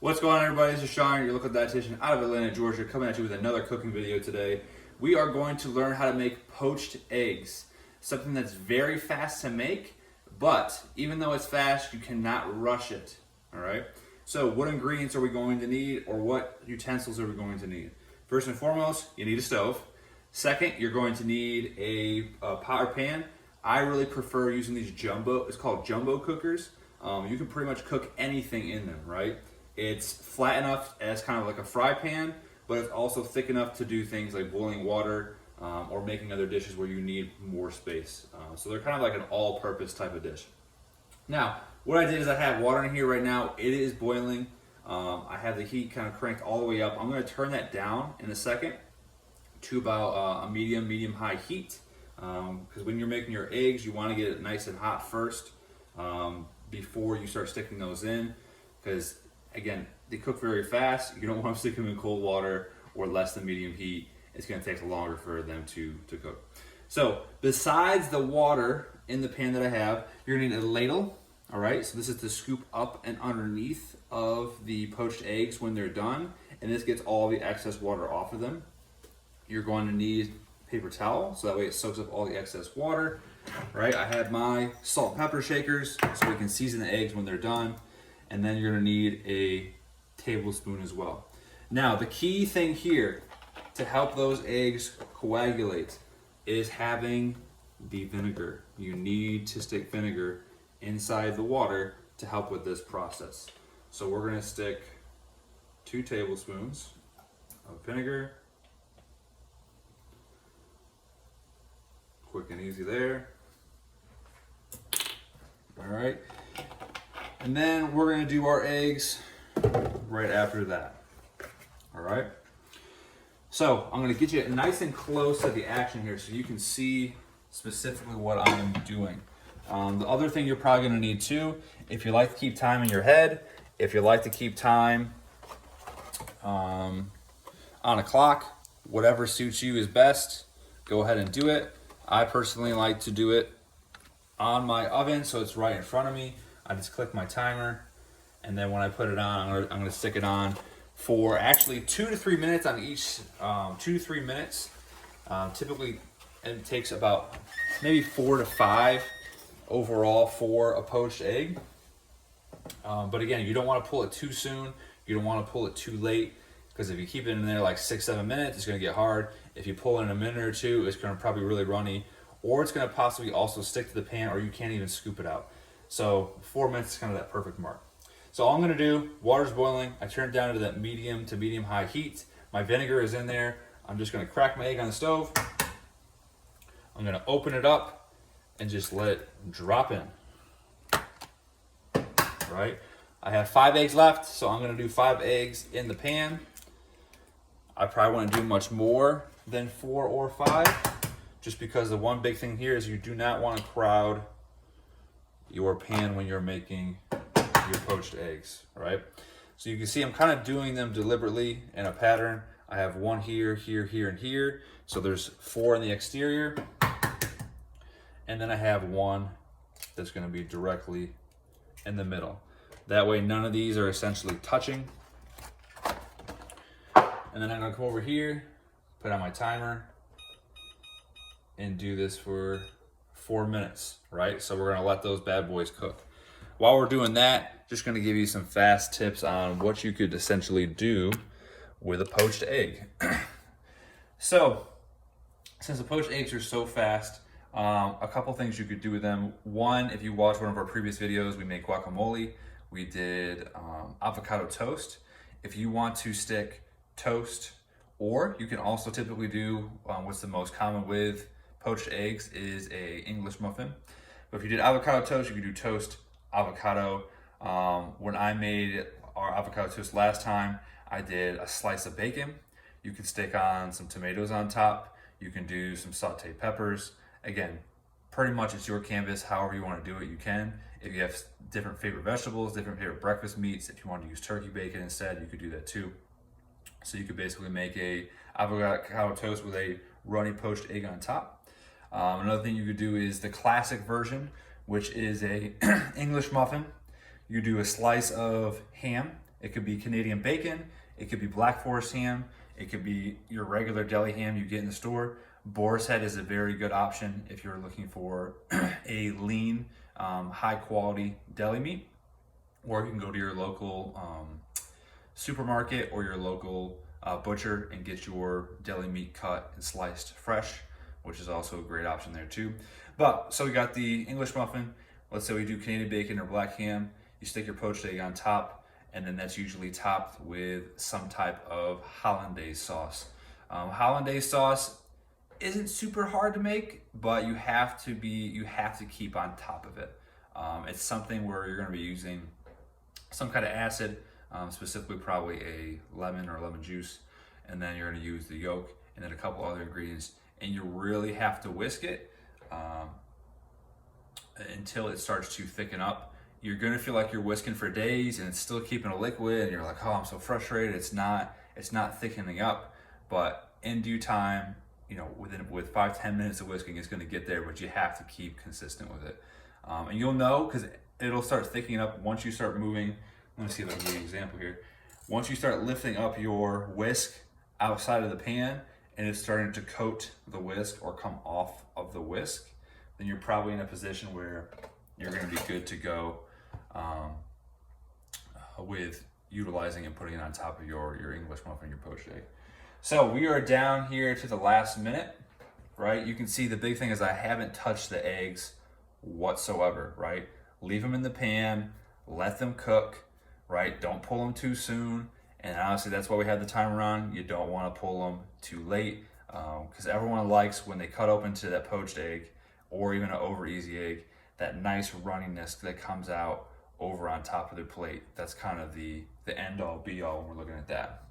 What's going on, everybody? This is Shawn, your local dietitian out of Atlanta, Georgia, coming at you with another cooking video today. We are going to learn how to make poached eggs, something that's very fast to make, but even though it's fast, you cannot rush it, all right? So what ingredients are we going to need, or what utensils are we going to need? First and foremost, you need a stove. Second, you're going to need a pot or pan. I really prefer using these it's called jumbo cookers. You can pretty much cook anything in them, right? It's flat enough as kind of like a fry pan, but it's also thick enough to do things like boiling water or making other dishes where you need more space. So they're kind of like an all-purpose type of dish. Now, what I did is I have water in here right now. It is boiling. I have the heat kind of cranked all the way up. I'm going to turn that down in a second to about a medium-high heat. Because when you're making your eggs, you want to get it nice and hot first before you start sticking those in. Because again, they cook very fast. You don't want to stick them in cold water or less than medium heat. It's going to take longer for them to cook. So besides the water in the pan that I have, you're going to need a ladle. All right, so this is to scoop up and underneath of the poached eggs when they're done, and this gets all the excess water off of them. You're going to need paper towel, so that way it soaks up all the excess water. Right, I have my salt and pepper shakers, so we can season the eggs when they're done. And then you're gonna need a tablespoon as well. Now, the key thing here to help those eggs coagulate is having the vinegar. You need to stick vinegar inside the water to help with this process. So we're gonna stick 2 tablespoons of vinegar. Quick and easy there. All right. And then we're gonna do our eggs right after that. All right. So I'm gonna get you nice and close to the action here so you can see specifically what I'm doing. The other thing you're probably gonna need too, if you like to keep time in your head, if you like to keep time on a clock, whatever suits you is best, go ahead and do it. I personally like to do it on my oven so it's right in front of me. I just click my timer, and then when I put it on, I'm gonna stick it on for actually 2 to 3 minutes on each. 2 to 3 minutes. Typically, it takes about maybe 4 to 5 overall for a poached egg. But again, you don't want to pull it too soon. You don't want to pull it too late, because if you keep it in there like 6-7 minutes, it's gonna get hard. If you pull it in a minute or two, it's gonna probably really runny, or it's gonna possibly also stick to the pan, or you can't even scoop it out. So 4 minutes is kind of that perfect mark. So all I'm gonna do, water's boiling, I turn it down to that medium to medium high heat. My vinegar is in there. I'm just gonna crack my egg on the stove. I'm gonna open it up and just let it drop in. Right? I have 5 eggs left, so I'm gonna do 5 eggs in the pan. I probably wanna do much more than 4 or 5, just because the one big thing here is you do not wanna crowd your pan when you're making your poached eggs, right? So you can see I'm kind of doing them deliberately in a pattern. I have 1 here, here, here, and here. So there's 4 in the exterior. And then I have 1 that's gonna be directly in the middle. That way none of these are essentially touching. And then I'm gonna come over here, put on my timer, and do this for 4 minutes, right? So we're gonna let those bad boys cook. While we're doing that, just gonna give you some fast tips on what you could essentially do with a poached egg. So, since the poached eggs are so fast, a couple things you could do with them. One, if you watch one of our previous videos, we made guacamole. We did avocado toast. If you want to stick toast, or you can also typically do what's the most common with poached eggs is a English muffin. But if you did avocado toast, you could do toast, avocado. When I made our avocado toast last time, I did a slice of bacon. You can stick on some tomatoes on top. You can do some sauteed peppers. Again, pretty much it's your canvas. However you want to do it, you can. If you have different favorite vegetables, different favorite breakfast meats, if you want to use turkey bacon instead, you could do that too. So you could basically make a avocado toast with a runny poached egg on top. Another thing you could do is the classic version, which is a English muffin. You do a slice of ham. It could be Canadian bacon, it could be Black Forest ham, it could be your regular deli ham you get in the store. Boar's Head is a very good option if you're looking for a lean, high quality deli meat. Or you can go to your local supermarket or your local butcher and get your deli meat cut and sliced fresh, which is also a great option there too. But so we got the English muffin. Let's say we do Canadian bacon or black ham. You stick your poached egg on top, and then that's usually topped with some type of hollandaise sauce. Hollandaise sauce isn't super hard to make, but you have to keep on top of it. It's something where you're going to be using some kind of acid, specifically probably a lemon or lemon juice, and then you're going to use the yolk and then a couple other ingredients, and you really have to whisk it until it starts to thicken up. You're going to feel like you're whisking for days and it's still keeping a liquid, and you're like, oh, I'm so frustrated. It's not thickening up, but in due time, you know, with 5-10 minutes of whisking, it's going to get there, but you have to keep consistent with it. And you'll know because it'll start thickening up once you start moving. Let me see if I can give you an example here. Once you start lifting up your whisk outside of the pan and it's starting to coat the whisk or come off of the whisk, then you're probably in a position where you're going to be good to go with utilizing and putting it on top of your English muffin, your poached egg. So we are down here to the last minute, right? You can see the big thing is I haven't touched the eggs whatsoever, right? Leave them in the pan, let them cook, right? Don't pull them too soon. And honestly, that's why we have the timer on. You don't want to pull them too late because everyone likes when they cut open to that poached egg or even an over easy egg, that nice runniness that comes out over on top of their plate. That's kind of the end all be all when we're looking at that.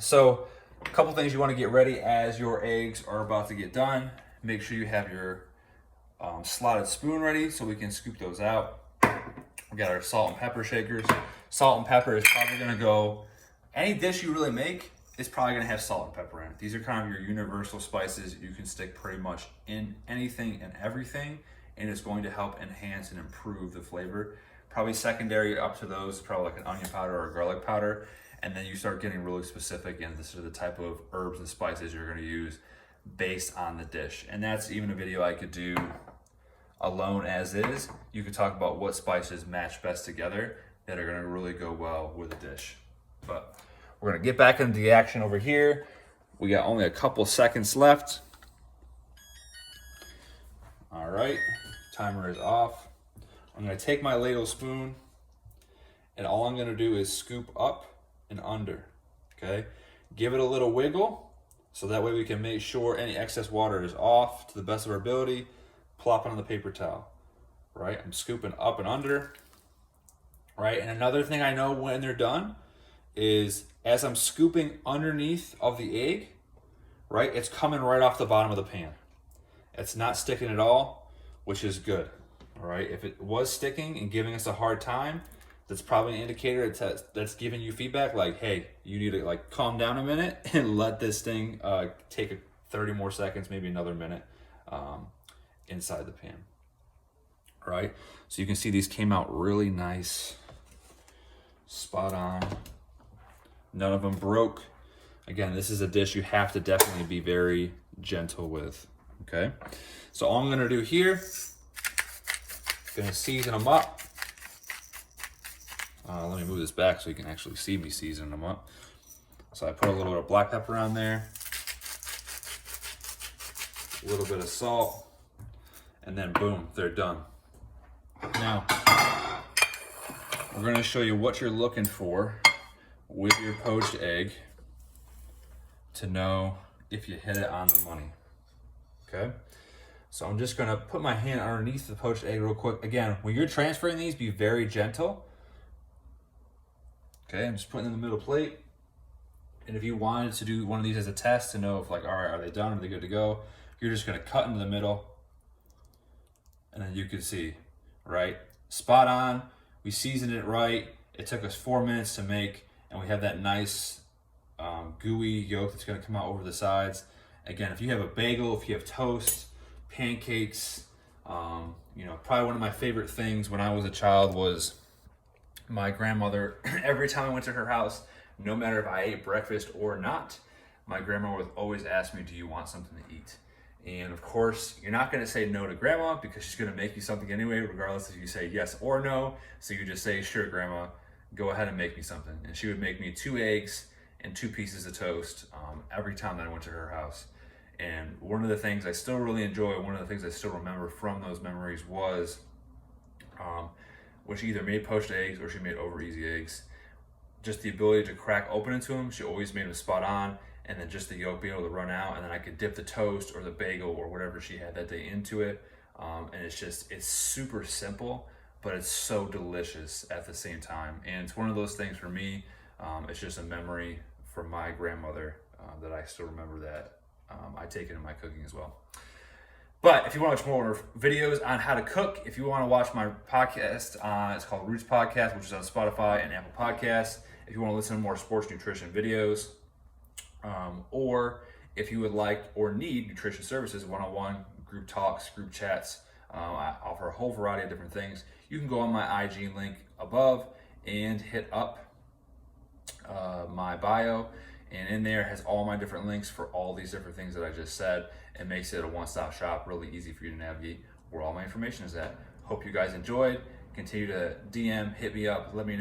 So a couple things you want to get ready as your eggs are about to get done. Make sure you have your slotted spoon ready so we can scoop those out. We got our salt and pepper shakers. Salt and pepper is probably going to go, any dish you really make is probably going to have salt and pepper in it. These are kind of your universal spices you can stick pretty much in anything and everything, and it's going to help enhance and improve the flavor. Probably secondary up to those is probably like an onion powder or a garlic powder, and then you start getting really specific, and this is the type of herbs and spices you're going to use based on the dish. And that's even a video I could do alone as is. You could talk about what spices match best together that are going to really go well with a dish. But we're going to get back into the action over here. We got only a couple seconds left. All right, timer is off. I'm going to take my ladle spoon, and all I'm going to do is scoop up and under, okay? Give it a little wiggle so that way we can make sure any excess water is off to the best of our ability. Plop it on the paper towel, right? I'm scooping up and under, right? And another thing I know when they're done is as I'm scooping underneath of the egg, right, it's coming right off the bottom of the pan. It's not sticking at all, which is good, all right? If it was sticking and giving us a hard time, that's probably an indicator that's giving you feedback like, hey, you need to like calm down a minute and let this thing take 30 more seconds, maybe another minute inside the pan, all right? So you can see these came out really nice, spot on. None of them broke. Again, this is a dish you have to definitely be very gentle with, okay? So all I'm gonna do here, gonna season them up. Let me move this back so you can actually see me season them up. So I put a little bit of black pepper on there, a little bit of salt, and then boom, they're done. Now, we're gonna show you what you're looking for with your poached egg to know if you hit it on the money, okay? So I'm just gonna put my hand underneath the poached egg real quick. Again, when you're transferring these, be very gentle. Okay, I'm just putting in the middle plate. And if you wanted to do one of these as a test to know if like, all right, are they done? Are they good to go? You're just gonna cut into the middle. And then you can see, right? Spot on, we seasoned it right. It took us 4 minutes to make, and we have that nice gooey yolk that's gonna come out over the sides. Again, if you have a bagel, if you have toast, pancakes, you know, probably one of my favorite things when I was a child was My grandmother, every time I went to her house, no matter if I ate breakfast or not, my grandma would always ask me, do you want something to eat? And of course, you're not gonna say no to grandma because she's gonna make you something anyway, regardless if you say yes or no. So you just say, sure, grandma, go ahead and make me something. And she would make me 2 eggs and 2 pieces of toast every time that I went to her house. And one of the things I still really enjoy, one of the things I still remember from those memories was when she either made poached eggs or she made over easy eggs. Just the ability to crack open into them, she always made them spot on, and then just the yolk being able to run out, and then I could dip the toast or the bagel or whatever she had that day into it. And it's super simple, but it's so delicious at the same time. And it's one of those things for me, it's just a memory from my grandmother that I still remember that I take into my cooking as well. But if you want to watch more videos on how to cook, if you want to watch my podcast, it's called Roots Podcast, which is on Spotify and Apple Podcasts. If you want to listen to more sports nutrition videos, or if you would like or need nutrition services, one-on-one, group talks, group chats, I offer a whole variety of different things. You can go on my IG link above and hit up my bio, and in there has all my different links for all these different things that I just said. It makes it a one-stop shop, really easy for you to navigate where all my information is at. Hope you guys enjoyed. Continue to DM, hit me up, let me know.